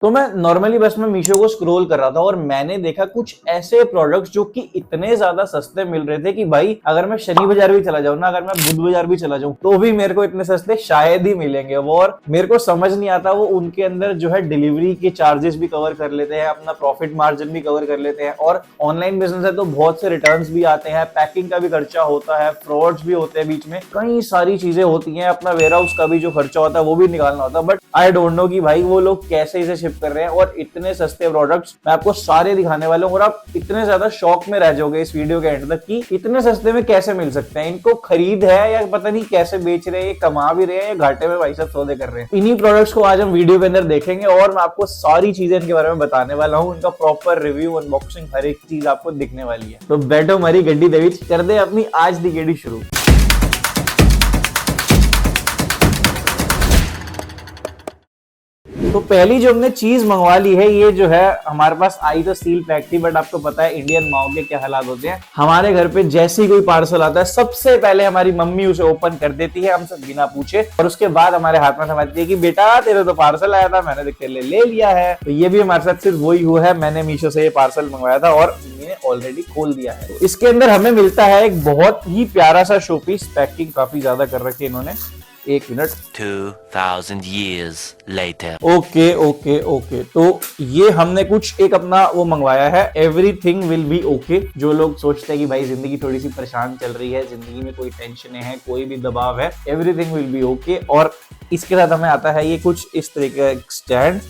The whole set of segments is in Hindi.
तो मैं नॉर्मली बस मैं मीशो को स्क्रॉल कर रहा था और मैंने देखा कुछ ऐसे प्रोडक्ट्स जो कि इतने ज्यादा सस्ते मिल रहे थे कि भाई अगर मैं शनि बाजार भी चला जाऊं ना, अगर मैं बुध बाजार भी चला जाऊं तो भी मेरे को इतने सस्ते शायद ही मिलेंगे वो। और मेरे को समझ नहीं आता वो उनके अंदर जो है डिलीवरी के चार्जेस भी कवर कर लेते हैं, अपना प्रॉफिट मार्जिन भी कवर कर लेते हैं, और ऑनलाइन बिजनेस है तो बहुत से रिटर्न्स भी आते हैं, पैकिंग का भी खर्चा होता है, फ्रॉड्स भी होते हैं, बीच में कई सारी चीजें होती हैं, अपना वेयर हाउस का भी जो खर्चा होता है वो भी निकालना होता है। बट आई डोंट नो कि भाई वो लोग कैसे इसे कर रहे हैं। और इतने सस्ते प्रोडक्ट्स मैं आपको सारे दिखाने वाला हूं और आप इतने ज्यादा शॉक में रह जाओगे इस वीडियो के एंड तक कि इतने सस्ते में कैसे मिल सकते हैं। इनको खरीद है या पता नहीं कैसे बेच रहे हैं, कमा भी रहे हैं या घाटे में भाई साहब सौदे कर रहे हैं। इन्हीं प्रोडक्ट्स को आज हम वीडियो के अंदर देखेंगे और मैं आपको सारी चीजें इनके बारे में बताने वाला हूं, इनका प्रॉपर रिव्यू, अनबॉक्सिंग, हर एक चीज आपको दिखने वाली है। तो बैठो हमारी गड्डी देवी, कर दे अपनी आज दी गेड़ी शुरू। तो पहली जो हमने चीज मंगवा ली है, ये जो है हमारे पास आई तो सील पैक थी, बट आपको पता है इंडियन माओ के क्या हालात होते हैं। हमारे घर पे जैसे ही कोई पार्सल आता है सबसे पहले हमारी मम्मी उसे ओपन कर देती है हमसे बिना पूछे, और उसके बाद हमारे हाथ में थमाती है कि बेटा तेरे तो पार्सल आया था, मैंने तेरे लिए ले लिया है। तो ये भी हमारे साथ सिर्फ वही हुआ है, मैंने मीशो से ये पार्सल मंगवाया था और ऑलरेडी खोल दिया है। तो इसके अंदर हमें मिलता है एक बहुत ही प्यारा सा शोपीस, पैकिंग काफी ज्यादा कर रखी है इन्होंने। एक मिनट, 2000 years later. ओके। तो ये हमने कुछ एक अपना वो मंगवाया है, एवरीथिंग विल बी ओके। जो लोग सोचते हैं कि भाई जिंदगी थोड़ी सी परेशान चल रही है, जिंदगी में कोई टेंशन है, कोई भी दबाव है, एवरीथिंग विल बी ओके। और इसके साथ हमें आता है ये कुछ इस तरीके का स्टैंड,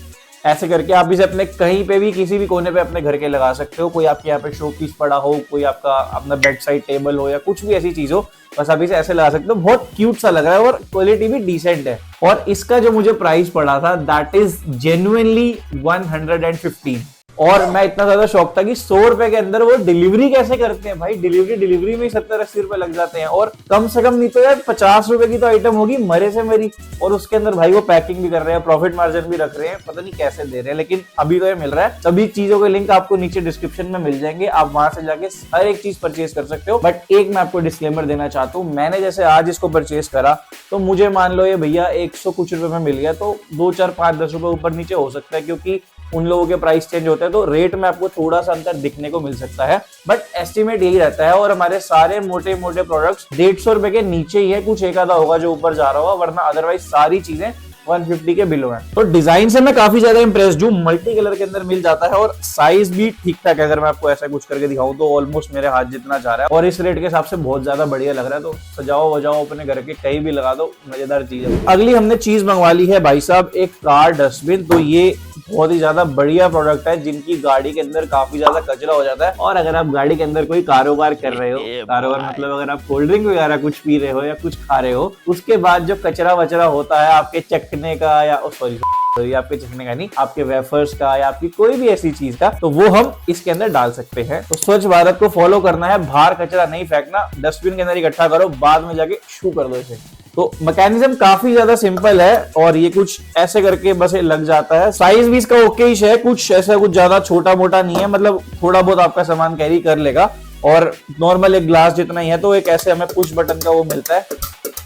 ऐसे करके आप इसे अपने कहीं पे भी किसी भी कोने पे अपने घर के लगा सकते हो। कोई आपके यहाँ पे शो पीस पड़ा हो, कोई आपका अपना बेड साइड टेबल हो या कुछ भी ऐसी चीज हो, बस आप इसे ऐसे लगा सकते हो। बहुत क्यूट सा लग रहा है और क्वालिटी भी डिसेंट है। और इसका जो मुझे प्राइस पड़ा था दैट इज जेन्युइनली 115। और मैं इतना ज्यादा शौक था कि 100 रुपए के अंदर वो डिलीवरी कैसे करते हैं भाई। डिलीवरी में 70-80 रुपए लग जाते हैं, और कम से कम नहीं तो यार 50 रुपए की तो आइटम होगी मरे से मेरी। और उसके अंदर भाई वो पैकिंग भी कर रहे हैं, प्रॉफिट मार्जिन भी रख रहे हैं, पता नहीं कैसे दे रहे हैं, लेकिन अभी तो ये मिल रहा है। सभी चीजों के लिंक आपको नीचे डिस्क्रिप्शन में मिल जाएंगे, आप वहां से जाके हर एक चीज परचेज कर सकते हो। बट एक मैं आपको डिस्क्लेमर देना चाहता हूँ, मैंने जैसे आज इसको परचेज करा तो मुझे मान लो ये भैया 100 कुछ रुपए में मिल गया, तो 2, 4, 5, 10 रुपए ऊपर नीचे हो सकता है, क्योंकि उन लोगों के प्राइस चेंज होते हैं तो रेट में आपको थोड़ा सा अंतर दिखने को मिल सकता है, बट एस्टिमेट यही रहता है। और हमारे सारे मोटे मोटे प्रोडक्ट्स 150 रुपए के नीचे ही है, कुछ एक आधा होगा जो ऊपर जा रहा होगा, वरना अदरवाइज सारी चीजें 150 के बिलो है। तो डिजाइन से मैं काफी ज्यादा इंप्रेस्ड हूँ, मल्टी कलर के अंदर मिल जाता है और साइज भी ठीक ठाक है। अगर मैं आपको ऐसा कुछ करके दिखाऊं तो ऑलमोस्ट मेरे हाथ जितना जा रहा है, और इस रेट के हिसाब से बहुत ज्यादा बढ़िया लग रहा है। तो सजाओ वजाओ अपने घर के कहीं भी लगा दो, मजेदार चीज है। अगली हमने चीज मंगवा ली है भाई साहब, एक कार डस्टबिन। तो ये बहुत ही ज्यादा बढ़िया प्रोडक्ट है, जिनकी गाड़ी के अंदर काफी ज्यादा कचरा हो जाता है, और अगर आप गाड़ी के अंदर कोई कारोबार कर रहे हो, कारोबार मतलब अगर आप कोल्ड ड्रिंक वगैरह कुछ पी रहे हो या कुछ खा रहे हो, उसके बाद जो कचरा वचरा होता है आपके चखने का, या सॉरी आपके चखने का नहीं, आपके वेफर्स का या आपकी कोई भी ऐसी चीज का, तो वो हम इसके अंदर डाल सकते हैं। तो स्वच्छ भारत को फॉलो करना है, बाहर कचरा नहीं फेंकना, डस्टबिन के अंदर इकट्ठा करो, बाद में जाके शू कर दो इसे। तो मैकेनिज्म काफी ज्यादा सिंपल है, और ये कुछ ऐसे करके बस ये लग जाता है। साइज भी इसका ओके ही है, कुछ ऐसा कुछ ज्यादा छोटा मोटा नहीं है, मतलब थोड़ा बहुत आपका सामान कैरी कर लेगा, और नॉर्मल एक ग्लास जितना ही है। तो एक ऐसे हमें पुश बटन का वो मिलता है,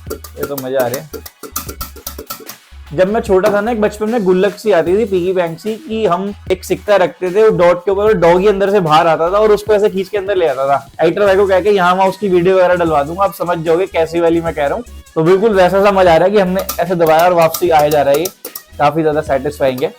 ये तो मजा आ रहा है। जब मैं छोटा था ना, एक बचपन में गुल्लक सी आती थी, पिगी बैंक सी, कि हम एक सिक्का रखते थे, वो डॉट के ऊपर डॉगी अंदर से बाहर आता था और उसको ऐसे खींच के अंदर ले आता था। एडिटर भाई को कह के यहाँ वहां उसकी वीडियो वगैरह डलवा दूंगा, आप समझ जाओगे कैसी वाली मैं कह रहा हूँ। तो बिल्कुल वैसा सा मजा आ रहा है कि हमने ऐसे दबाया और वापसी आया जा रहा है, ये काफी ज्यादा सेटिस्फाइंग है।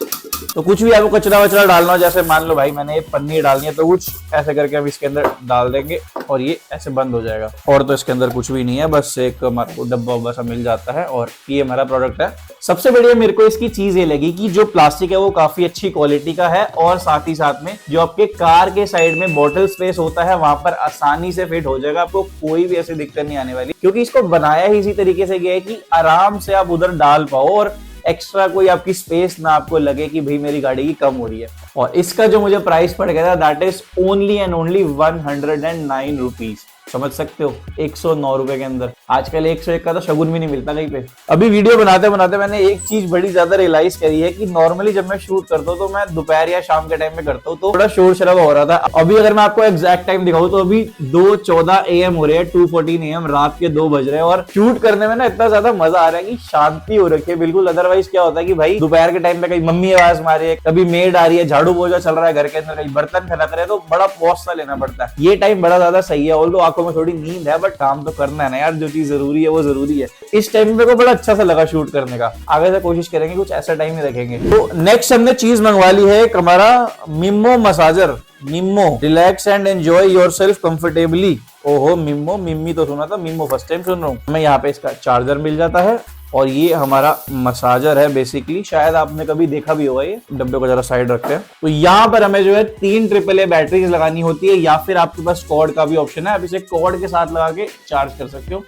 तो कुछ भी आपको कचरा वचरा डालना हो, जैसे मान लो भाई मैंने ये पन्नी डालनी है, तो कुछ ऐसे करके हम इसके अंदर डाल देंगे और ये ऐसे बंद हो जाएगा। और तो इसके अंदर कुछ भी नहीं है, बस एक हमारे को डब्बा उब्बा सा मिल जाता है, और ये हमारा प्रोडक्ट है। सबसे बढ़िया मेरे को इसकी चीज ये लगी कि जो प्लास्टिक है वो काफी अच्छी क्वालिटी का है, और साथ ही साथ में जो आपके कार के साइड में बॉटल स्पेस होता है वहां पर आसानी से फिट हो जाएगा, आपको कोई भी ऐसी दिक्कत नहीं आने वाली, क्योंकि इसको बनाया ही इसी तरीके से गया है कि आराम से आप उधर डाल पाओ और एक्स्ट्रा कोई आपकी स्पेस ना आपको लगे कि भाई मेरी गाड़ी की कम हो रही है। और इसका जो मुझे प्राइस पड़ गया था that is only and only 109 rupees. समझ सकते हो, 109 रुपए के अंदर। आजकल 101 का तो शगुन भी नहीं मिलता कहीं पे। अभी वीडियो बनाते बनाते मैंने एक चीज बड़ी ज्यादा रियलाइज करी है कि नॉर्मली जब मैं शूट करता हूँ तो मैं दोपहर या शाम के टाइम में करता हूँ, तो थोड़ा शोर शराबा हो रहा था। अभी अगर मैं आपको एग्जैक्ट टाइम दिखाऊं तो अभी 2:14 AM हो रहे हैं, 2:14 AM, रात के 2 बज रहे हैं। और शूट करने में ना इतना ज्यादा मजा आ रहा है कि शांति हो रखी है बिल्कुल। अदरवाइज क्या होता है कि भाई दोपहर के टाइम पे कहीं मम्मी आवाज मार रही है, कभी मेड आ रही है, झाड़ू पोछा चल रहा है घर के अंदर, कहीं बर्तन खनक रहे हैं, तो बड़ा पॉज सा लेना पड़ता है। ये टाइम बड़ा ज्यादा सही है, ऑल्दो आंखों में थोड़ी नींद है, बट काम तो करना है ना यार, जो चीज जरूरी है वो जरूरी है। इस टाइम मेरे को बड़ा अच्छा सा लगा शूट करने का। आगे से कोशिश करेंगे कुछ ऐसा टाइम ही रखेंगे। तो नेक्स्ट हमने चीज मंगवा ली है एक हमारा मिम्मो मसाजर। मिम्मो, relax and enjoy yourself comfortably. ओहो, मिम्मो, मिम्मी तो सुना था, मिम्मो फर्स्ट टाइम सुन रहा हूँ। हमें यहाँ पे इसका चार्जर मिल जाता है और ये हमारा मसाजर है बेसिकली। शायद आपने कभी देखा भी होगा, ये डब्बे को जरा साइड रखते हैं। तो यहाँ पर हमें जो है 3 AAA बैटरीज लगानी होती है, या फिर आपके पास कॉर्ड का भी ऑप्शन है, आप इसे कॉर्ड के साथ लगा के चार्ज कर सकते हो।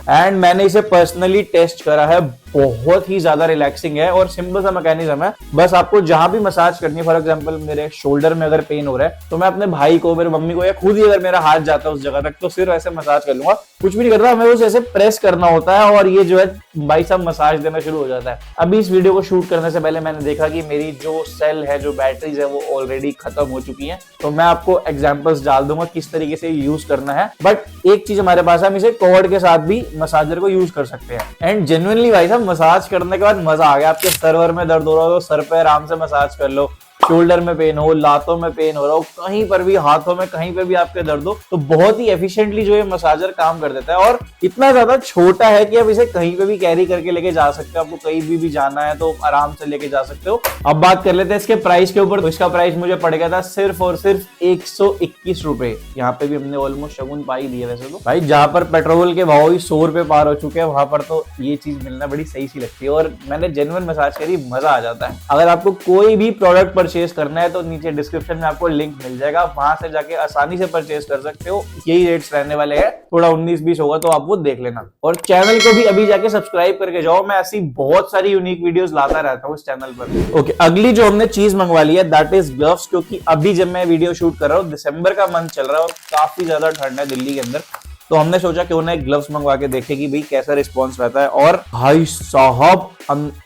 एंड मैंने इसे पर्सनली टेस्ट करा है, बहुत ही ज्यादा रिलैक्सिंग है और सिंपल सा मैकेनिज्म है। बस आपको जहां भी मसाज करनी है, फॉर एग्जांपल मेरे शोल्डर में अगर पेन हो रहा है तो मैं अपने भाई को, मेरे मम्मी को, या खुद ही अगर मेरा हाथ जाता है उस जगह तक तो सिर्फ ऐसे मसाज कर लूंगा, कुछ भी नहीं करता, हमें बस ऐसे प्रेस करना होता है और ये जो है भाई साहब मसाज देना शुरू हो जाता है। अभी इस वीडियो को शूट करने से पहले मैंने देखा कि मेरी जो सेल है, जो बैटरीज है, वो ऑलरेडी खत्म हो चुकी है। तो मैं आपको एग्जांपल्स डाल दूंगा किस तरीके से यूज करना है। बट एक चीज हमारे पास है, हम इसे कॉर्ड के साथ भी मसाजर को यूज कर सकते हैं। एंड जेन्युइनली भाई साहब मसाज करने के बाद मजा आ गया। आपके सर्वर में दर्द हो रहा हो तो सर पे आराम से मसाज कर लो, शोल्डर में पेन हो, लातों में पेन हो रहा हो, कहीं पर भी, हाथों में कहीं पे भी आपके दर्द हो, तो बहुत ही एफिशिएंटली जो ये मसाजर काम कर देता है। और इतना ज्यादा छोटा है कि आप इसे कहीं पे भी कैरी करके लेके जा सकते हो। आपको कहीं भी जाना है तो आराम से लेके जा सकते हो। अब बात कर लेते हैं इसके प्राइस के ऊपर। तो इसका प्राइस मुझे पड़ गया था सिर्फ और सिर्फ 121 रुपए। यहाँ पे भी हमने ऑलमोस्ट शगुन पा ही दिया। वैसे तो भाई जहां पर पेट्रोल के भाव ही 100 रुपए पार हो चुके हैं, वहां पर तो ये चीज मिलना बड़ी सही सी लगती है। और मैंने जेन्युइन मसाज करी, मजा आ जाता है। अगर आपको कोई भी प्रोडक्ट परचेज करना है तो नीचे डिस्क्रिप्शन में आपको लिंक मिल जाएगा, वहां से जाके आसानी से परचेज कर सकते हो। यही रेट्स रहने वाले हैं, थोड़ा 19-20 होगा तो आप वो देख लेना। और चैनल को भी अभी जाके सब्सक्राइब करके जाओ, मैं ऐसी बहुत सारी यूनिक वीडियोस लाता रहता हूँ इस चैनल पर। ओके, अगली जो हमने चीज मंगवा ली है दैट इज ग्लव्स, क्योंकि अभी जब मैं वीडियो शूट कर रहा हूँ, दिसंबर का मंथ चल रहा है और काफी ज्यादा ठंड है दिल्ली के अंदर, तो हमने सोचा क्यों ना एक ग्लव्स मंगवा के देखे कि भाई कैसा रिस्पॉन्स रहता है। और भाई साहब,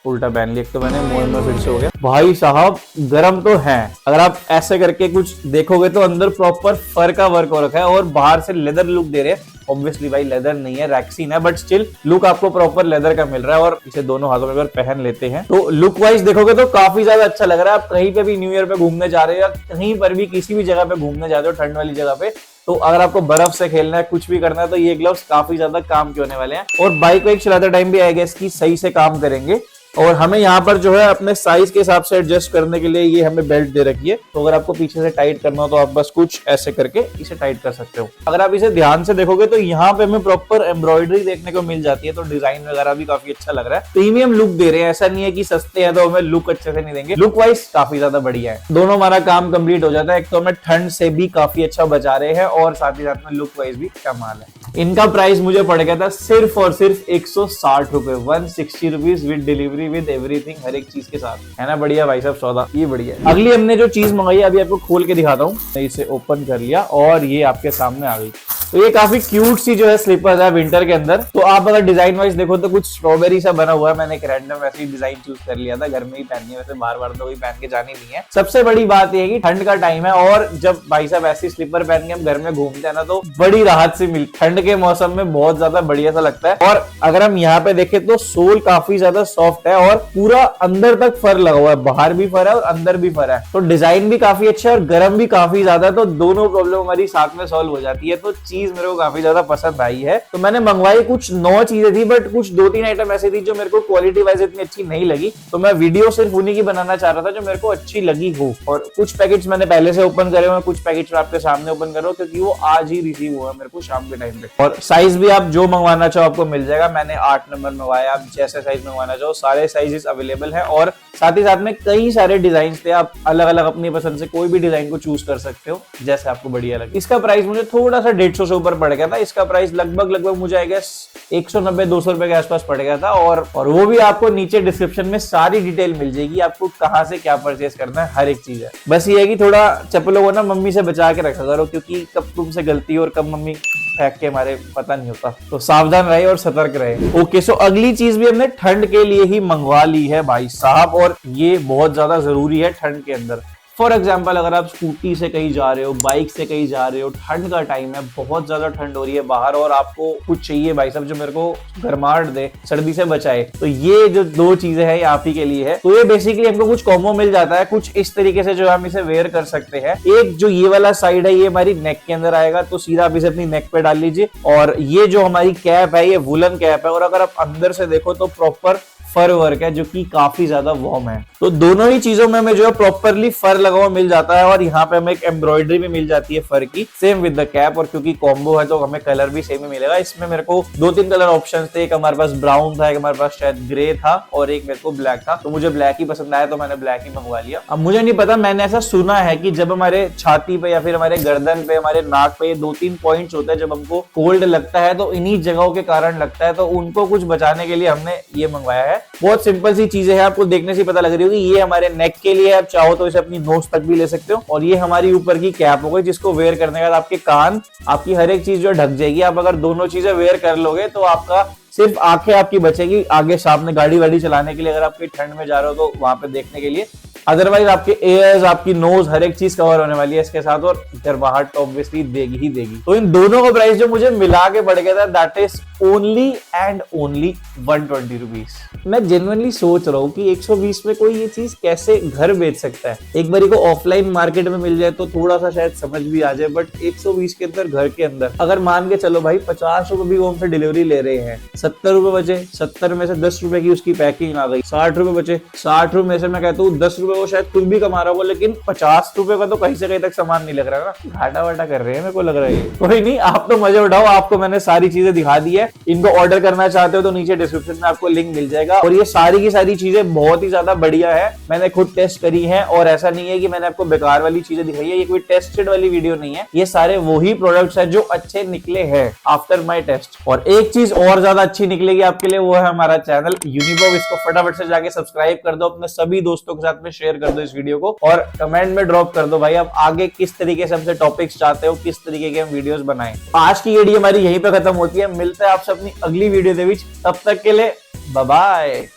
उल्टा पहन लिया तो मैंने, मोड़ में फिर से हो गया। भाई साहब गर्म तो है, अगर आप ऐसे करके कुछ देखोगे तो अंदर प्रॉपर फर का वर्क हो रखा है और बाहर से लेदर लुक दे रहे हैं। ऑब्वियसली भाई लेदर नहीं है, रैक्सीन है, बट स्टिल लुक आपको प्रॉपर लेदर का मिल रहा है। और इसे दोनों हाथों में अगर पहन लेते हैं तो लुक वाइज देखोगे तो काफी ज्यादा अच्छा लग रहा है। आप कहीं पे भी न्यू ईयर पे घूमने जा रहे हो या कहीं पर भी किसी भी जगह पे घूमने जा रहे हो ठंड वाली जगह पे, तो अगर आपको बर्फ से खेलना है, कुछ भी करना है, तो ये ग्लव्स काफी ज्यादा काम के होने वाले हैं। और बाइक को एक चलाते टाइम भी आई गेस कि सही से काम करेंगे। और हमें यहाँ पर जो है अपने साइज के हिसाब से एडजस्ट करने के लिए ये हमें बेल्ट दे रखी है। तो अगर आपको पीछे से टाइट करना हो तो आप बस कुछ ऐसे करके इसे टाइट कर सकते हो। अगर आप इसे ध्यान से देखोगे तो यहाँ पे हमें प्रॉपर एम्ब्रॉयडरी देखने को मिल जाती है, तो डिजाइन वगैरह भी काफी अच्छा लग रहा है। प्रीमियम लुक दे रहे हैं, ऐसा नहीं है कि सस्ते हैं तो हमें लुक अच्छे से नहीं देंगे। लुक वाइज काफी ज्यादा बढ़िया है, दोनों हमारा काम कंप्लीट हो जाता है। एक तो हमें ठंड से भी काफी अच्छा बचा रहे हैं और साथ ही साथ में लुक वाइज भी कमाल है। इनका प्राइस मुझे पड़ गया था सिर्फ और सिर्फ 160 रुपए, 160 rupees with delivery with everything, हर एक चीज के साथ। है ना बढ़िया भाई साहब सौदा, ये बढ़िया है। अगली हमने जो चीज मंगाई है अभी आपको खोल के दिखाता हूँ। इसे ओपन कर लिया और ये आपके सामने आ गई। तो ये काफी क्यूट सी जो है स्लीपर्स है विंटर के अंदर। तो आप अगर डिजाइन वाइज देखो तो कुछ स्ट्रॉबेरी सा बना हुआ है। मैंने एक रैंडम वैसे ही डिजाइन चूज कर लिया था, घर में ही पहननी है, वैसे बार बार तो कोई पहन के जानी नहीं है। सबसे बड़ी बात यह है कि ठंड का टाइम है और जब भाई साहब ऐसी स्लीपर पहन के हम घर में घूमते हैं ना तो बड़ी राहत से मिलती, ठंड के मौसम में बहुत ज्यादा बढ़िया सा लगता है। और अगर हम यहाँ पे देखें तो सोल काफी ज्यादा सॉफ्ट है और पूरा अंदर तक फर लगा हुआ है, बाहर भी फर है और अंदर भी फर है। तो डिजाइन भी काफी अच्छा है और गर्म भी काफी ज्यादा है, तो दोनों प्रॉब्लम हमारी साथ में सॉल्व हो जाती है। तो चीज मेरे को काफी ज्यादा पसंद आई है। तो मैंने मंगवाई कुछ 9 चीजें थी, बट कुछ 2-3 आइटम ऐसी थी जो मेरे को क्वालिटी वाइज इतनी अच्छी नहीं लगी। तो मैं वीडियो सिर्फ उन्हीं की बनाना चाह रहा था जो मेरे को अच्छी लगी हो। और कुछ पैकेट्स मैंने पहले से ओपन करे हुए, कुछ पैकेट्स आपके सामने ओपन करो क्योंकि वो आज ही रिसीव हुआ मेरे को शाम के टाइम पे। और साइज भी आप जो मंगवाना चाहो आपको मिल जाएगा। मैंने 8 नंबर मंगवाया, आप जैसे साइज मंगवाना चाहो सारे साइजेस अवेलेबल है। और साथ ही साथ में कई सारे डिजाइन थे, आप अलग अलग अपनी पसंद से कोई भी डिजाइन को चूज कर सकते हो जैसे आपको बढ़िया लगे। इसका प्राइस मुझे थोड़ा सा 150 150 से ऊपर पड़ गया था। इसका प्राइस लगभग मुझे आई गेस 190-200 रुपए के आसपास पड़ गया था। और वो भी आपको नीचे डिस्क्रिप्शन में सारी डिटेल मिल जाएगी, आपको कहाँ से क्या परचेस करना है, हर एक चीज है। बस ये है कि थोड़ा चप्पलों को ना मम्मी से बचा के रखा करो, क्योंकि कब तुमसे गलती और कब मम्मी फेंक के हमारे पता नहीं होता, तो सावधान रहे और सतर्क रहे। ओके, सो अगली चीज भी हमने ठंड के लिए ही मंगवा ली है भाई साहब, और ये बहुत ज्यादा जरूरी है ठंड के अंदर। फॉर एग्जाम्पल, अगर आप स्कूटी से कहीं जा रहे हो, बाइक से कहीं जा रहे हो, ठंड का टाइम है, बहुत ज्यादा ठंड हो रही है बाहर, और आपको कुछ चाहिए भाई साहब जो मेरे को गर्माहट दे, सर्दी से बचाए, तो ये जो दो चीजें हैं ये आप ही के लिए है। तो ये बेसिकली हमको कुछ कॉम्बो मिल जाता है कुछ इस तरीके से, जो हम इसे वेयर कर सकते हैं। एक जो ये वाला साइड है ये हमारी नेक के अंदर आएगा, तो सीधा आप इसे अपनी नेक पे डाल लीजिए। और ये जो हमारी कैप है ये वुलन कैप है, और अगर आप अंदर से देखो तो प्रॉपर फर वर्क है, जो कि काफी ज्यादा वार्म है। तो दोनों ही चीजों में हमें जो है प्रॉपरली फर लगा हुआ मिल जाता है, और यहाँ पे हमें एक एम्ब्रॉयडरी भी मिल जाती है फर की, सेम विद द कैप। और क्योंकि कॉम्बो है तो हमें कलर भी सेम ही मिलेगा। इसमें मेरे को 2-3 कलर ऑप्शन थे, एक हमारे पास ब्राउन था, एक हमारे पास शायद ग्रे था, और एक मेरे को ब्लैक था। तो मुझे ब्लैक ही पसंद आया, तो मैंने ब्लैक ही मंगवा लिया। अब मुझे नहीं पता, मैंने ऐसा सुना है कि जब हमारे छाती पे या फिर हमारे गर्दन पे, हमारे नाक पे 2-3 पॉइंट्स होते हैं जब हमको कोल्ड लगता है, तो इन्हीं जगहों के कारण लगता है, तो उनको कुछ बचाने के लिए हमने ये मंगवाया है। बहुत सिंपल चीजें हैं, आपको देखने से पता लग रही होगी। ये हमारे नेक के लिए, आप चाहो तो इसे अपनी नोज तक भी ले सकते हो, और ये हमारी ऊपर की कैप हो गई, जिसको वेयर करने के बाद आपके कान, आपकी हर एक चीज जो ढक जाएगी। आप अगर दोनों चीजें वेयर कर लोगे तो आपका सिर्फ आंखें आपकी बचेगी आगे सामने गाड़ी वाड़ी चलाने के लिए, अगर आप कहीं ठंड में जा रहे हो तो वहां पे देखने के लिए। अदरवाइज आपके एयर्स, आपकी नोज, हर एक चीज कवर होने वाली है इसके साथ, और गर्माहट तो ऑब्वियसली देगी ही देगी। तो इन दोनों का प्राइस जो मुझे मिला के पड़ गया था, that is only and only 120 rupees. मैं जेन्युइनली सोच रहा हूँ कि 120 में कोई ये चीज कैसे घर बेच सकता है। एक बार को ऑफलाइन मार्केट में मिल जाए तो थोड़ा सा शायद समझ भी आ जाए, बट 120 के अंदर घर के अंदर अगर मान के चलो भाई 50 रुपए भी होम से डिलीवरी ले रहे हैं, 70 रुपए बचे, 70 में से 10 रुपए की उसकी पैकिंग आ गई, 60 रुपए बचे, 60 रुपए में से मैं कहता हूँ 10 रुपए वो शायद कुछ भी कमा रहा होगा, लेकिन 50 रुपए का तो कहीं से कहीं तक सामान नहीं लग रहा है ना, घाटा वाटा कर रहे हैं मेरे को लग रहा है। कोई नहीं, आप तो मजे उठाओ, आपको मैंने सारी चीजें दिखा दी है। इनको ऑर्डर करना चाहते हो तो नीचे डिस्क्रिप्शन में आपको लिंक मिल जाएगा, और ये सारी की सारी चीजें बहुत ही ज्यादा बढ़िया है, मैंने खुद टेस्ट करी है, और ऐसा नहीं है कि मैंने आपको बेकार वाली चीजें दिखाई है, ये कोई टेस्टेड वाली वीडियो नहीं है, ये सारे वही प्रोडक्ट्स हैं जो अच्छे निकले हैं आफ्टर माय टेस्ट। और एक चीज और ज्यादा अच्छी निकलेगी आपके लिए, वो है हमारा चैनल यूनिबॉब। इसको फटाफट से जाके सब्सक्राइब कर दो, अपने सभी दोस्तों के साथ में शेयर कर दो इस वीडियो को, और कमेंट में ड्रॉप कर दो भाई आप आगे किस तरीके से हमसे टॉपिक्स चाहते हो, किस तरीके के हम वीडियोस बनाएं। आज की वीडियो हमारी यहीं पे खत्म होती है, मिलते हैं आपसे अपनी अगली वीडियो दे विच, तब तक के लिए बाय बाय।